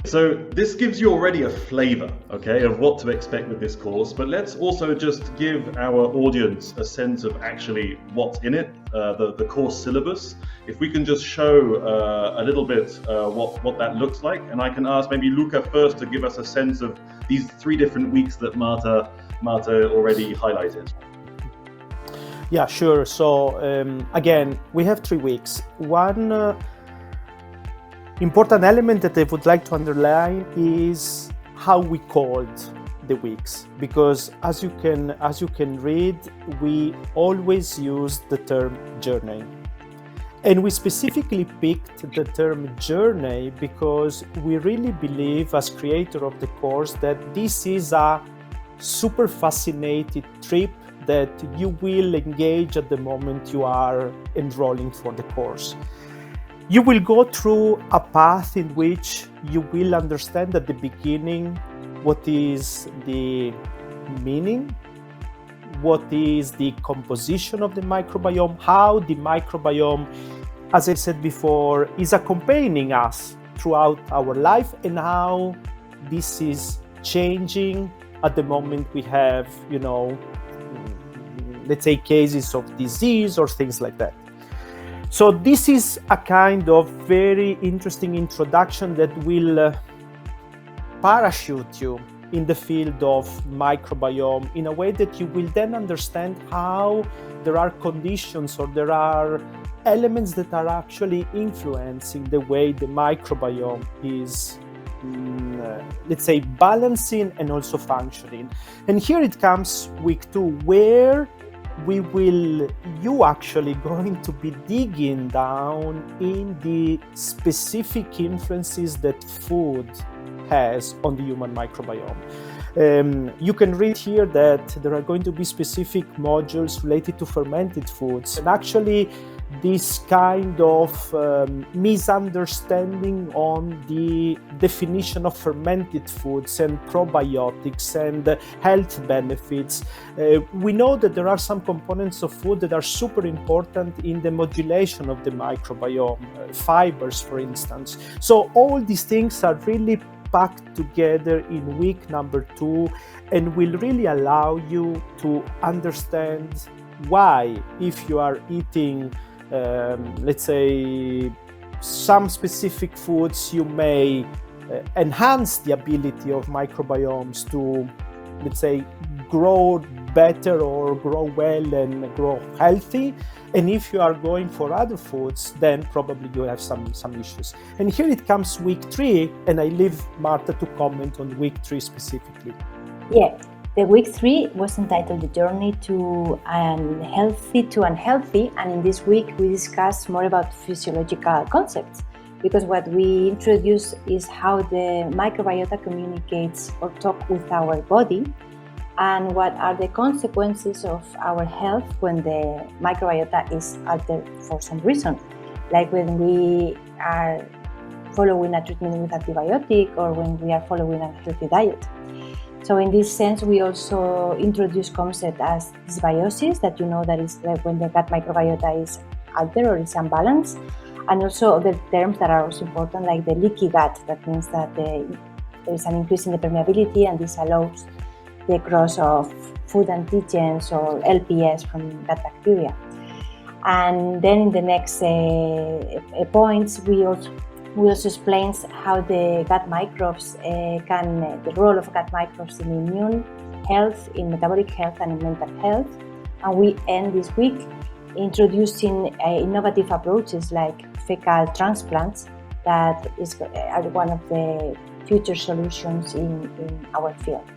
So this gives you already a flavor, okay, of what to expect with this course, but let's also just give our audience a sense of actually what's in it, the course syllabus. If we can just show a little bit what that looks like, and I can ask maybe Luca first to give us a sense of these 3 different weeks that Marta already highlighted. Yeah, sure. So again, we have 3 weeks. One important element that I would like to underline is how we called the weeks, because as you can read, we always use the term journey. And we specifically picked the term journey because we really believe, as creator of the course, that this is a super fascinating trip that you will engage at the moment you are enrolling for the course. You will go through a path in which you will understand at the beginning what is the meaning, what is the composition of the microbiome, how the microbiome, as I said before, is accompanying us throughout our life, and how this is changing at the moment we have, let's say, cases of disease or things like that. So this is a kind of very interesting introduction that will parachute you in the field of microbiome in a way that you will then understand how there are conditions or there are elements that are actually influencing the way the microbiome is, let's say, balancing and also functioning. And here it comes week 2, where you actually going to be digging down in the specific influences that food has on the human microbiome. You can read here that there are going to be specific modules related to fermented foods, and actually this kind of misunderstanding on the definition of fermented foods and probiotics and health benefits. We know that there are some components of food that are super important in the modulation of the microbiome, fibers, for instance. So all these things are really packed together in week number 2 and will really allow you to understand why, if you are eating let's say some specific foods, you may enhance the ability of microbiomes to, let's say, grow better or grow well and grow healthy. And if you are going for other foods, then probably you have some issues. And here it comes week 3, and I leave Marta to comment on week 3 specifically. Yeah. The week 3 was entitled The Journey to Unhealthy to Unhealthy, and in this week we discussed more about physiological concepts, because what we introduce is how the microbiota communicates or talks with our body, and what are the consequences of our health when the microbiota is altered for some reason, like when we are following a treatment with antibiotic or when we are following a healthy diet. So in this sense, we also introduce concepts as dysbiosis, that that is like when the gut microbiota is altered or is unbalanced, and also other terms that are also important, like the leaky gut. That means that there is an increase in the permeability, and this allows the growth of food antigens or LPS from gut bacteria. And then in the next points, we also explains how the gut microbes the role of gut microbes in immune health, in metabolic health, and in mental health. And we end this week introducing innovative approaches like fecal transplants that are one of the future solutions in our field.